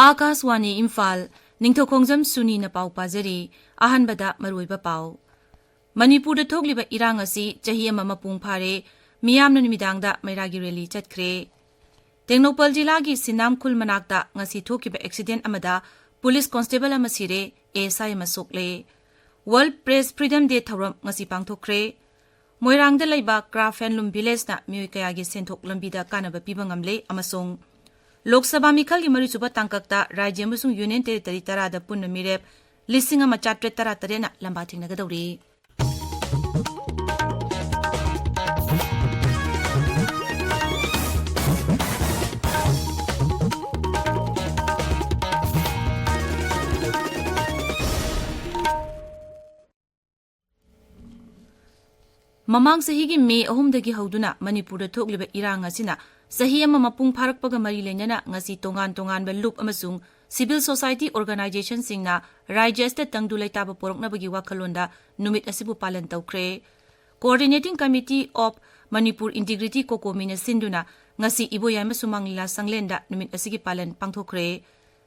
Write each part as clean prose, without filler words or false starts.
Akaswani Imphal Ningthoukhongjam Suni na pau pazari ahanbada maruiba pau Manipurda thogliba irang asi chahi ama mapung phare miyamna numidangda mairagi rally chatkhre Tengnopal jilagi Sinamkhul manakta ngasi thokiba accident amada police constable ama sire ASI ama sokle World Press Freedom Day thoram ngasi pangthokre Moirangda leiba Craft and Loom Village na mioi kayagi senthok lambida kanaba piba ngamle amasong Lok Sabha Mikhal ki mari suba tangkakta Rajya amasung Union Territory tarada punna mirep listing ama chatre tara tarena lamba thingnagadawri Mamang sahigi May 3 hauduna Manipurda thogliba irang asina sahi ama mapung pharakpaga mari lenana ngasi tongan ba loop amasung civil society organization singna Rajya State tangdu laitaba poroknabagi wakhalonda numit asibu palan tawkre Coordinating Committee of Manipur Integrity Kokomina sinduna ngasi iboyama sumanglila sanglenda numit asigi palan pangthokre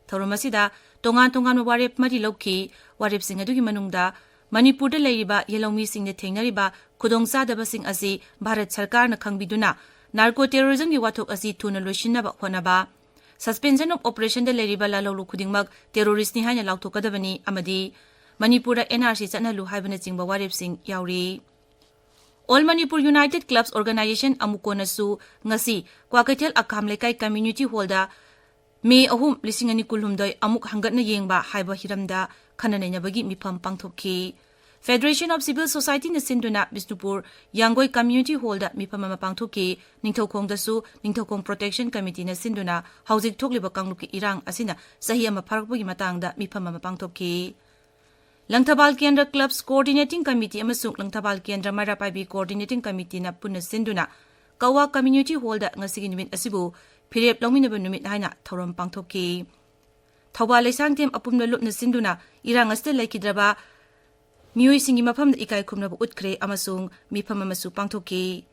thoromasida tongan warep mari lokhi warep sing adugi manungda Manipurda leiriba yelomi singna thengnariba khudongsadaba sing asi Bharat Sarkar na khangbiduna narco terrorism gi wathok asi thuna loishinaba khonaba suspension of operation da leiriba lalolu khudingmak terrorist ni haina lauthokadabani amadi Manipurda NRC chanalu haibana chingba warep sing yauri All Manipur United Clubs Organization amukona su ngasi Kwakaithel Akham Lekai Community Hall da May 3 2019 amuk hangatna yengba haiba hiramda khananainabagi mifam pangthokki Federation of Civil Society na sinduna Bisnupur Yangoi Community Hall da mifam ama pangthokki Ningthoukhong da su Ningthoukhong Protection Committee na sinduna haujik thokliba kangluki irang asina sahi ama pharakpagi matangda mifam ama pangthokki Langthabal Kendra Clubs Coordinating Committee amasung Langthabal Kendra Marapaibi Coordinating Committee na punna sinduna Kawa Community Hall da ngasigi numit asibu Phirep longminaba numit haina thoram pangthokki Thawba Leisangtem apumna lupna sinduna irang aste laikidraba mioi singi mafam da ikai khumnaba utkre amasung mifam amasu pangthokki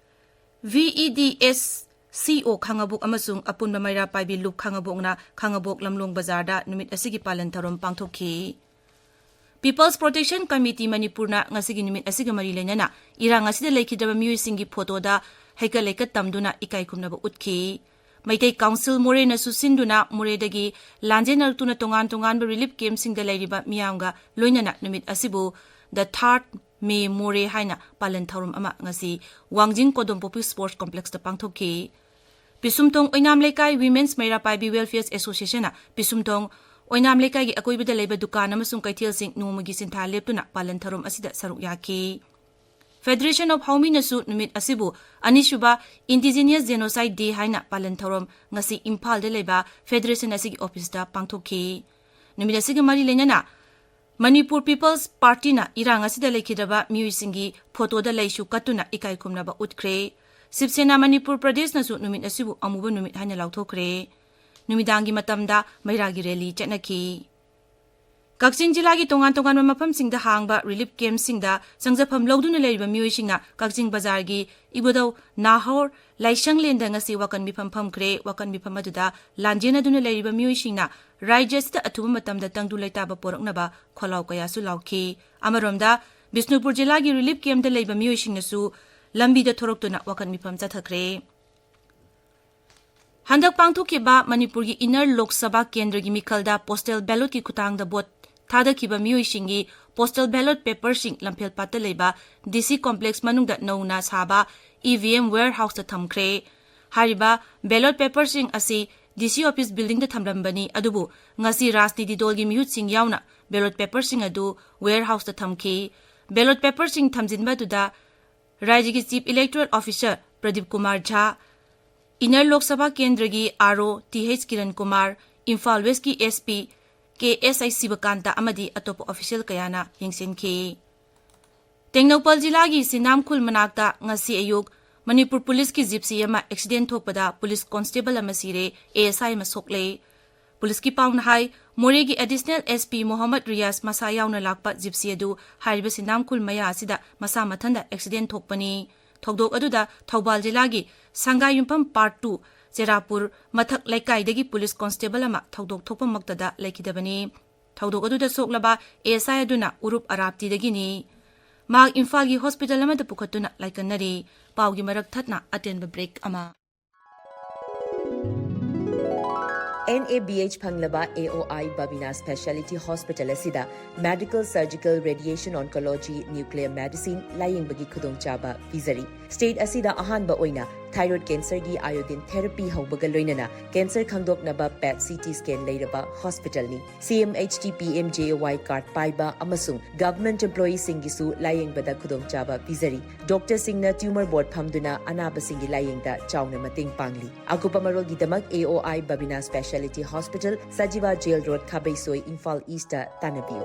VEDS CO khangabuk amasung apunba maira paibi lup khangabokna khangabok lamlong bazar da numit asigi palan thoram pangthokki People's Protection Committee Manipurna ngasigi numit asiga mari lenana irang asida laikidraba mioi singi photo da haika leika tamduna ikai khumnaba utki Maitai Council More na susinduna More dagi lanjenar tuna tongan ba relief camp singda lairiba miyamga loinana numit asibu the 3rd May More haina palan thorum ama ngasi Wangjing Kodom Popi Sports Complex da pangthokki Pisumtong Oinam Lekai Women's Maira Paibi Welfare Association na Pisumtong Oinam Lekai gi akoibida leiba dukan amasung kaithil sing numagi sintha leptuna palan thorum asida saruk yaki Federation of Haumi nasu numit asibu anishuba Indigenous Genocide Day haina palan thorom ngasi Imphal de leba Federation asigi office da pangthokki numit asigi mari lenana Manipur People's Party na irang asida lekhidaba miuisingi photo da leishu katuna ikai khumnaba utkre Sipsena Manipur Pradesh nasu numit asibu amuba numit haina lauthokre numidangi matamda mairagi rally chatnaki Kakjing jilagi tongan mafam singda hangba relief camp singda sangjafam loduna leiba mioi singna Kakjing bazar gi ibodau Nahor Laishang lenda ngasi wakan mifam phamkre wakan mifam aduda lanjena duna leiba mioi singna Rajya sta athuba matamda tangdu laitaba poraknaba kholau kaya su lauki amaromda Bisnupur jilagi relief camp da leiba mioi singna su lambi da thoroktuna wakan mifam chathakre Handak pangthokkiba Manipur gi Inner Lok Sabha Kendra gi Mikhalda postal ballot ki khutangda bot Thada kiba mioi singi postal ballot paper sing lamphel patta leiba DC complex manungda nauna saba EVM warehouse ta thamkre hariba ballot paper sing asi DC office building da thamrambani adubu ngasi rajniti dolgi mihut sing yauna ballot paper sing adu warehouse ta thamki ballot paper sing thamjinba duda Rajya ki chief electoral officer Pradeep Kumar Jha Inner Lok Sabha Kendra gi RO TH Kiran Kumar Imphal West ki SP KSI Sibakanta amadi atopo official kayana yengsenki Tengnopal jilagi Sinamkhul manakta ngasi ayuk Manipur Police ki gypsy ama accident thokpada police constable ama sire ASI ma sokle police ki pauna hai More gi additional SP Mohammad Riyas masa yauna lakpa gypsy adu hariba Sinamkhul maya asida masa mathanda accident thokpani thokdok aduda Thawbal jilagi Sangai Yumpam Part 2 Cherapur Mathak Laikai Police Constable ama Thaudok Thokpa Maktada Laikidabani. Thaudok Aduda Soklaba ASI Aduna Urup Arapti Dagini. Mag Imphal Hospital Amada Pukatuna Laikanari. Paugi Marak Thatna attend the break ama. NABH Panglaba AOI Babina Specialty Hospital Asida Medical Surgical Radiation Oncology Nuclear Medicine Lying Bagi Kudong Chaba Vizari State Asida Ahanba Oina Thyroid Cancer gi Iodine Therapy Haubaga Loinana Cancer Kangdok Naba PET CT Scan Lairaba Hospital ni CMHT PMJOY Card Paiba Amasung Government Employees Singisu Lying Bada Kudong Chaba Vizari Dr. Singna Tumor Board Phamduna Anaba Singi Lying da Chawna Mating Pangli Akupa Marol Gidamak AOI Babina Specialty Hospital Sajiva Jail Road Kabaisoi Imphal East Tanabiu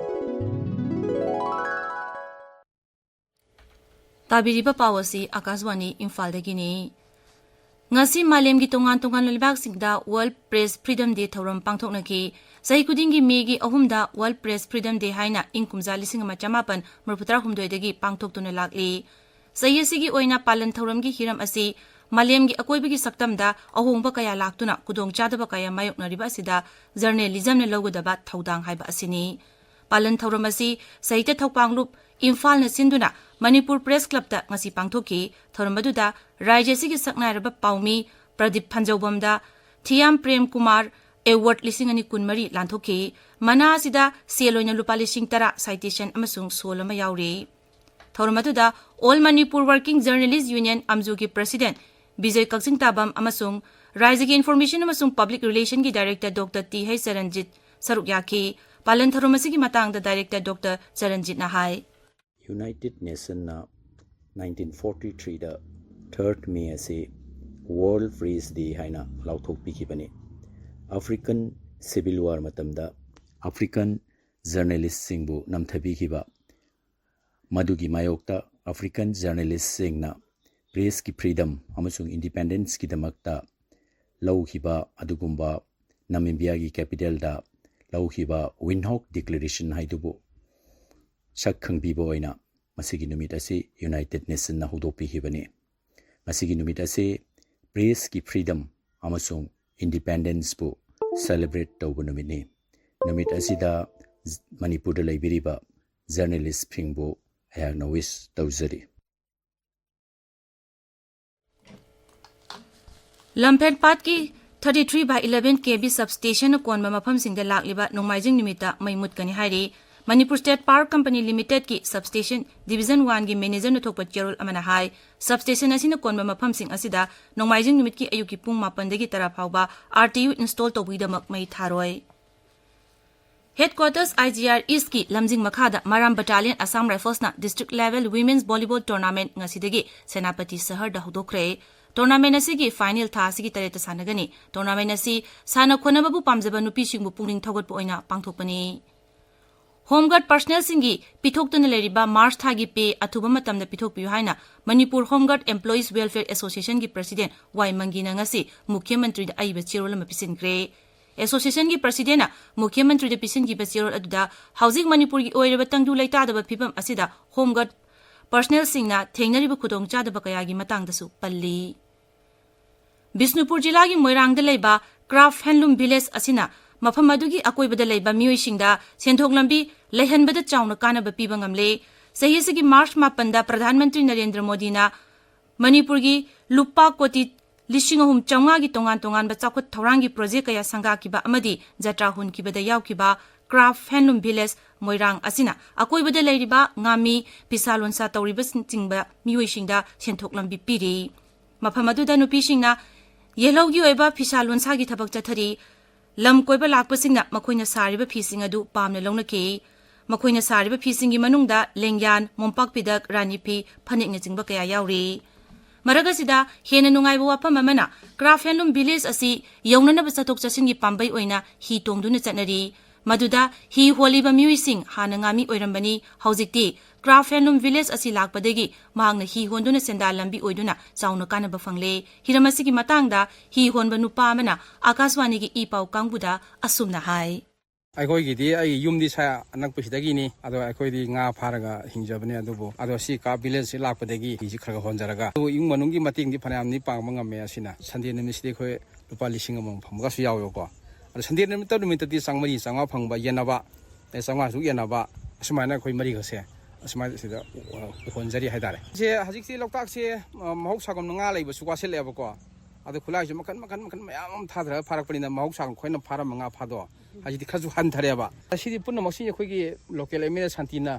Tabiriba Pawasi Akaswani Imphal Dagini Ngasi Malem gi tongan lalibak singda World Press Freedom Day thoram pangthoknaki sahi kudingi megi ahumda World Press Freedom Day haina ingkumja lising ama chamapan murputra humdoi dagi pangthoktuna lakli sahi asigi oina palan thoram gi hiram asi Malem gi akoibagi saktamda ahongba kaya laktuna kudong chadaba kaya mayoknariba asida journalism ne logodaba thodang haiba asini palan thoram asi sahita thokpanglup Imphal na sinduna Manipur Press Club da ngasi pangthoki thorambaduda Rajya sigi saknairaba Paumi Pradip Phanjawbamda Thiam Prem Kumar Award lisingani kunmari lanthoki mana sida seloina lupa lising tara citation amasung solama yauri thorambaduda All Manipur Working Journalists Union Amzugi President Bijay Kaksing Tabam amasung Rajya gi Information amasung Public Relation gi Director Dr. T.H. Saranjit Sarukyaki palan thoramasi gi matangda Director Dr. Saranjit Nahai United Nations na 1943 da 3rd May ase World Press Day haina lauthok pikibani African Civil War matamda African journalists singbu namthabi kiba madugi mayokta African journalists singna press ki freedom amasung independence ki damakta lauhiba adugumba Namibia gi capital da lauhiba Windhoek Declaration haidubu Shakhang bibo oina masigi numit ase United Nations na hudopi hibani masigi numit ase press ki freedom amasung independence bu celebrate tawbu numit numit asida Manipur da laibiriba journalist phingbu ayagna wish tawzari Lampet Pat ki 33/11 kV substation konba mafam singda lakliba nongmaijing nimita maimut kani hairi Manipur State Power Company Limited ki substation Division 1 gi manager na thokpa Cherol amana hai substation asina konba mafam sing asida nongmaijing nimit ki ayuki pung 8 dagi tara phawba RTU install tawbidamak mai tharoi Headquarters IGR East ki lamjing makhada Maram Battalion Assam Rifles na district level women's volleyball tournament ngasidagi Senapati Sahar da hudokre tournament asigi final tha asigi tareta sanagani tournament asi sana khonababu pamjaba nupi singbu pungning thogot po oina pangthokpani Homeguard personnel singi pithoktan leriba March thagi pe athuba matamda pithokpiu haina Manipur Homeguard Employees Welfare Association gi President Y Mangina ngasi Mukhyamantri da aiba chirol ma pisinkre Association gi President na Mukhyamantri da pisin gi chirol aduda Housing Manipur gi oireba tangdu laita da phibam asida Homeguard personnel singna thengnariba khudong chadaba kaya gi matangda su palli Bisnupur jila gi Moirang da leiba Craft Handloom Village asina Mafam adugi akoibada leiba mioisingda senthok lambi leihanbada chawna kanaba piba ngamle sahiyasigi March 8 da Pradhan Mantri Narendra Modi na Manipur gi lupa koti lishing ahum chawnga gi tongan ba chakhot thorangi project kaya sanga kiba amadi jatra hun kibada yawkiba Craft Handloom Village Moirang asina akoibada leiriba ngami pisalonsa tawriba singba mioisingda senthok lambi piri mafam aduda nupisingna yelawgi oiba pisalonsa gi thabak chathari Lam koiba lakpasingna makoina sariba phising adu pamna launaki makoina sariba phising gi manungda lengyan mompak pidak rani phi phanik na jingba kaya yauri maragasida hena nungaiba wapam amana Craft Handloom Village asi yaunana ba chatok chasin gi pambai oina hi tongduna chanari maduda hi holiba muising hana ngami oirambani haujikti Craft Handloom Village asi lakpadagi mahangna hi honduna senda lambi oiduna chauna kana ba fangle hiramasi gi matangda hi honba nupa amana Akaswani gi ipau kangbuda asumna hai ꯑꯩꯈꯣꯏꯒꯤꯗꯤ ꯑꯩ ꯌꯨꯝꯗꯤ ꯁꯥ ꯑꯅꯛꯄꯁꯤꯗꯒꯤꯅꯤ ꯑꯗꯣ ꯑꯩꯈꯣꯏꯗꯤ ꯉꯥ ꯐꯥꯔꯒ ꯍꯤꯡꯖꯕꯅꯤ ꯑꯗꯨꯕꯨ ꯑꯗꯣ ꯁꯤ ꯀꯥ ꯚꯤꯂꯦꯖꯁꯤ ꯂꯥꯛꯄꯗꯒꯤ ꯍꯤꯁꯤ ꯈꯔ ꯍꯣꯟꯖꯔꯒ ꯑꯗꯨ ꯏꯃꯨꯡ ꯃꯅꯨꯡꯒꯤ ꯃꯇꯦꯡꯗꯤ ꯐꯅꯌꯥꯝꯗꯤ ꯄꯥꯡꯕ ꯉꯝꯃꯦ ꯑꯁꯤꯅ ꯁꯟꯗꯦ ꯅꯨꯃꯤꯠꯁꯤꯗꯤ ꯑꯩꯈꯣꯏ ꯂꯨꯄꯥ 1,000 ꯐꯪꯕꯒꯁꯨ ꯌꯥꯎꯋꯦꯕꯀꯣ ꯑꯗꯣ ꯁꯟꯗꯦ ꯅꯨꯃꯤꯠꯇꯗꯤ ꯆꯥꯡ 400 ꯐꯪꯕ ꯌꯦꯟꯅꯕ 500ꯁꯨ ꯌꯦꯟꯅꯕ ꯑꯁꯨꯃꯥꯏꯅ ꯑꯩꯈꯣꯏ ꯃꯔꯤꯒꯁꯦ ꯑꯁꯨꯃꯥꯏꯅ ꯁꯤꯗ ꯍꯣꯟꯖꯔꯤ ꯍꯥꯏꯇꯥꯔꯦ ꯁꯦ ꯍꯧꯖꯤꯛꯇꯤ ꯂꯣꯛꯇꯥꯛꯁꯦ ꯃꯍꯧꯁꯥꯒꯨꯝꯅ ꯉꯥ ꯂꯩꯕꯁꯨ ꯋꯥꯁꯤꯜꯂꯛꯑꯦꯕꯀꯣ ꯑꯗꯣ ꯈꯨꯠꯂꯥꯏꯁꯨ ꯃꯈꯟ ꯃꯌꯥꯝ ꯑꯃ ꯊꯥꯗꯔꯒ ꯐꯥꯔꯛꯄꯅꯤꯅ ꯃꯍꯧꯁꯥꯒ ꯑꯩꯈꯣꯏꯅ ꯐꯥꯔꯝꯕ ꯉꯥ ꯐꯥꯗꯣ ꯍꯧꯖꯤꯛꯇꯤ ꯈꯔꯁꯨ ꯍꯟꯊꯔꯦꯕ ꯑꯁꯤꯗꯤ ꯄꯨꯝꯅꯃꯛꯁꯤ ꯑꯩꯈꯣꯏꯒꯤ ꯂꯣꯀꯦꯜ ꯑꯦꯝ ꯑꯦꯜ ꯑꯦ ꯁꯥꯟꯇꯤꯅ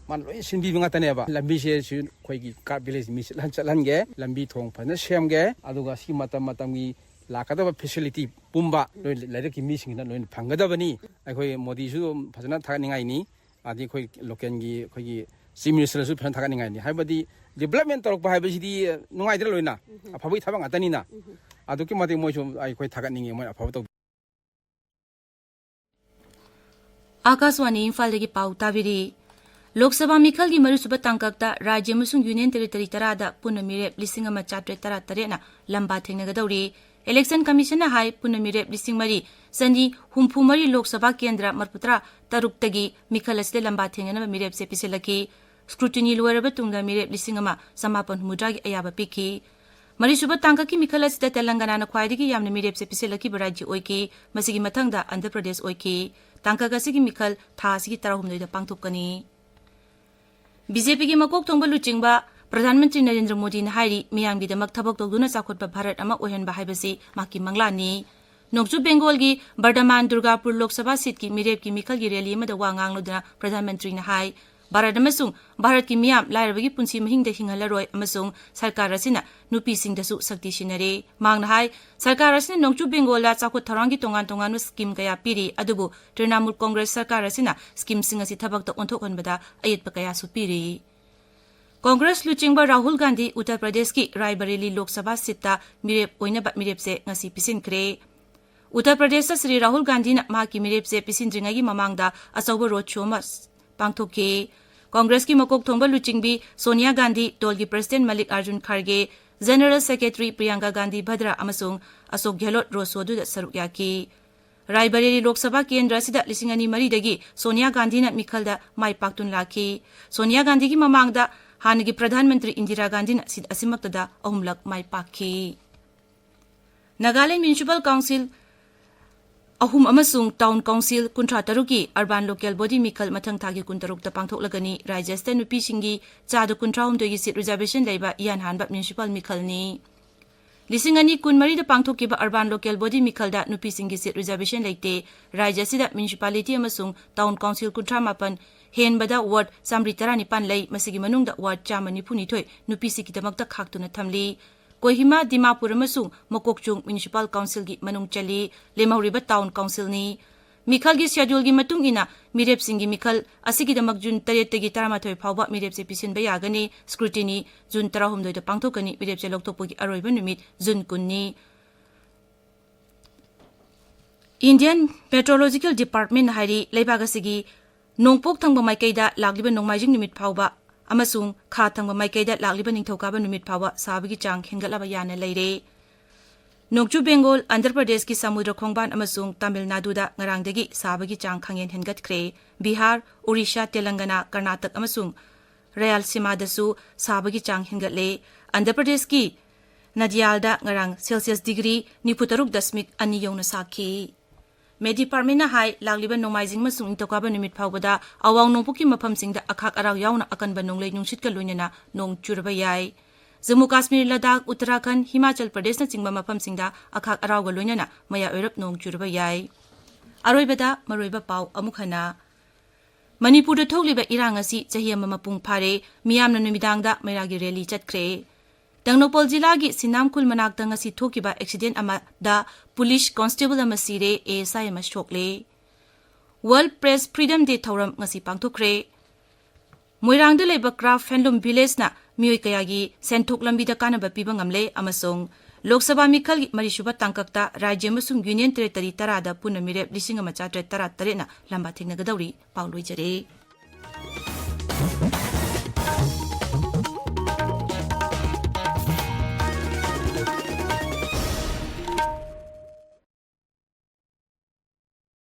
ꯃꯥꯅ ꯂꯣꯏ ꯁꯤꯟꯕꯤꯕ ꯉꯥꯛꯇꯅꯦꯕ ꯂꯝꯕꯤꯁꯦ ꯑꯩꯈꯣꯏꯒꯤ ꯀꯥꯔꯠ ꯚꯤꯂꯦꯖ ꯃꯤ ꯆꯠꯍꯟꯒꯦ ꯂꯝꯕꯤ ꯊꯣꯡ ꯐꯖꯅ ꯁꯦꯝꯒꯦ ꯑꯗꯨꯒ ꯁꯤ ꯃꯇꯝꯒꯤ ꯂꯥꯛꯀꯗꯕ ꯐꯦꯁꯤꯂꯤꯇꯤ ꯄꯨꯝꯕ ꯂꯣꯏ ꯂꯩꯔꯛꯀꯤ ꯃꯤꯁꯤꯡꯁꯤꯅ ꯂꯣꯏꯅ ꯐꯪꯒꯗꯕꯅꯤ ꯑꯩꯈꯣꯏ ꯃꯣꯗꯤꯁꯨ ꯐꯖꯅ ꯊꯥꯒꯠꯅꯤꯡꯉꯥꯏꯅꯤ ꯑꯗꯩ ꯑꯩꯈꯣই ꯂꯣꯀꯦꯜꯒꯤ ꯑꯩꯈꯣꯏꯒꯤ ꯆꯤꯐ ꯃꯤꯅꯤꯁꯇꯔꯁꯨ ꯐꯖꯅ ꯊꯥꯒꯠꯅꯤꯡꯉꯥꯏꯅꯤ ꯍꯥꯏꯕꯗꯤ ꯗꯤꯕꯦꯂꯞꯃꯦꯟ ꯇꯧꯔꯛꯄ ꯍꯥꯏꯕꯁꯤꯗꯤ ꯅꯨꯡꯉꯥꯏꯗ꯭ꯔ ꯂꯣꯏꯅ ꯑꯐꯕꯒꯤ ꯊꯕꯛ ꯉꯥꯛꯇꯅꯤꯅ ꯑꯗꯨꯛꯀꯤ ꯃꯇꯤꯛ ꯃꯣꯏꯁꯨ ꯑꯩꯈꯣꯏ ꯊꯥꯒꯠꯅꯤꯡꯉꯤ ꯃꯣꯏ ꯑꯐꯕ ꯇꯧ आकाशवाणी इम्फाल पाउ ताबिरी लोकसभा मिखल की मरुसुबा तांककता राज्य अमसुंग यूनियन टेरिटरी तरादा पुनः मिरेप 19,438 लंबा थेंगदौरी इलेक्शन कमीशन हाई पुनः मिरेप 10,000 सनी हुम्फुमरी लोकसभा केंद्र मरपुत्रा तरुक्तगी मिखल असले लंबा थेंगनब मिरेप से पिसलकी स्क्रूटिनी लोरब तुंगा मिरेप 1,950 की अयाबा पिखी मरीसुबा तांककी मिखल असले तेलंगाना ख्वाइदगी यामना मिरेप से पिसलकी राज्य ओइकी मसिगी मथंगदा आंध्र प्रदेश ओइकी तांकगसिगी मिखल थासिगी 13 पांथोकनी बीजेपी की मकोक थोंबा लुचिंगबा प्रधानमंत्री नरेंद्र मोदी ने हाइरी मियांगीदमक थबक तौदुना चाखोटबा भारत अमा ओहेनबा हाइबसी माकी मंगलानी नोक्चु बेंगोल की बर्धमान दुर्गापुर लोकसभा सीट की मिरेप की मिखल की रैली में वा ngangluduna प्रधानमंत्री ने हाई भारत अमसुंग भारत की मियाम लाइरबगी पुंसी महिंगदा हिंगहलरोय अमसुंग सरकार असिना नुपी सिंगदसु शक्ति सिनरे मांगना हाई सरकार असिना नोक्चु बेंगोल चाखोट थौरांगी तोंगान तोंगान स्कीम कया पीरी अदुबु तृणमूल कांग्रेस सरकार असिना स्कीम सिंग असि थबक ओंथोकहनबदा अयेतपा कयासु पीरी कांग्रेस लुचिंगबा राहुल गांधी उत्तर प्रदेश की रायबरेली लोकसभा सीट मिरेप ओइनबा मिरेप से ngasi पिसिनख्रे उत्तर प्रदेश श्री राहुल गांधी माकी मिरेप से पिसिनद्रिंगागी ममांगदा अचौबा रोड शो मा पांथोके कांग्रेस की मकोक थोंबा लुचिंगबी सोनिया गांधी दल की प्रेसिडेंट मल्लिक अर्जुन खड़गे जनरल सेक्रेटरी प्रियंका गांधी भद्रा अमसुंग अशोक गहलोत रोसोदुदा सरुक याकी रायबरेली लोकसभा केंद्र असिदा 2002 दगी सोनिया गांधी ना मिखलदा माई पाक्तुन लाखी सोनिया गांधी की ममांगदा हानगी प्रधानमंत्री इंदिरा गांधी ना सीट असिमक्तदा अहुमलक माई पाखी नागालैंड म्युनिसिपल काउंसिल अहुम अमसुंग टाउन काउंसिल 53 की अर्बन लोकल बॉडी मिखल मथंग थागी 13 पांथोकलगनी राज्यस्थ नुपीसिंगी चाद 53 की सीट रिजर्वेशन लेबा इयान हानबा म्युनिसिपल मिखलनी 2023 पांथोकिबा अर्बन लोकल बॉडी मिखलदा नुपीसिंगी सीट रिजर्वेशन लेते राज्यसिदा म्युनिसिपालिटी अमसुंग टाउन काउंसिल 38 हेनबदा वार्ड 119 लै मसिगी मनुंगदा वार्ड 192 नुपीसिगीदमक्ता खाक्तुना थमली कोहिमा दिमापुर अमसुंग मकोकचुंग म्युनिसिपल काउंसिल की मनुंग चली लेमहौरिबा टाउन काउंसिल नि मिखल की शेड्यूल की मतुंग इना मिरेप सिंगी मिखल असिगीदमक जून 8 तगी 13 फाउबा मिरेप से पिसिनबा यागनी स्क्रूटिनी जून 19 पांथोकनी मिरेप से लोकतोपगी अरोइबा नुमित जून 19 इंडियन मेट्रोलॉजिकल डिपार्टमेंट हाइरी लेबागसिगी नोंपोक थंगबा माइकैदा लागलिबा नोंमाइजिंग नुमित फाउबा अमसुंग खा थंगबा माइकैदा लागलिबा निंगथौकाबा नुमित फाउबा साबगी चांग हेंगलाबा याना लेरे नोक्चु बेंगोल आंध्र प्रदेश की समुद्र खोंगबान अमसुंग तमिलनाडुदा ngarangdagi साबगी चांग खंगेन हेनगतख्रे बिहार ओडिशा तेलंगाना कर्नाटक अमसुंग रायलसीमादसु साबगी चांग हेनगतले आंध्र प्रदेश की नदियालदा ngarang सेल्सियस डिग्री 93.2 यौना साखी मे डिपार्टमेंट हाई लागलिबा नोमाइजिंग मसुंग इंतोकाबा नुमित फाउबदा अवांग नोंपुकी मफमसिंगदा अखाक अराव याउना अकनबा नोंगलै नुंसितका लोइनना नोंग चुरबा याय जम्मू काश्मीर लद्दाख उत्तराखंड हिमाचल प्रदेश न चिंगबा मफमसिंगदा अखाक अरावगा लोइनना मया ओइरप नोंग चुरबा याय अरोइबदा मरोइबा पाउ अमुखना मणिपुरदा थोगलिबा इरांग असि चही अमा मपुंग फारे मियामना नुमिदांगदा मैरागी रैली चटख्रे तंगनोपल जिला की सिनामकुल मनाक्तंग असि थोकिबा एक्सीडेंट अमादा पुलिस कांस्टेबल अमा सिरे एएसआई अमा सोकले वर्ल्ड प्रेस फ्रीडम डे थौरम ngasi पांथोख्रे मोइरांगदा लेबा क्राफ्ट हैंडलूम विलेज ना मियोय कयागी सेंथोक लंबीदा कानबा पिबा ngamle अमसोंग लोकसभा मिखल की मरीसुबा तांककता राज्य अमसुंग यूनियन टेरिटरी तरादा पुनः मिरेप 19,438 ना लंबा थेंगनगदौरी पाउलोइजरे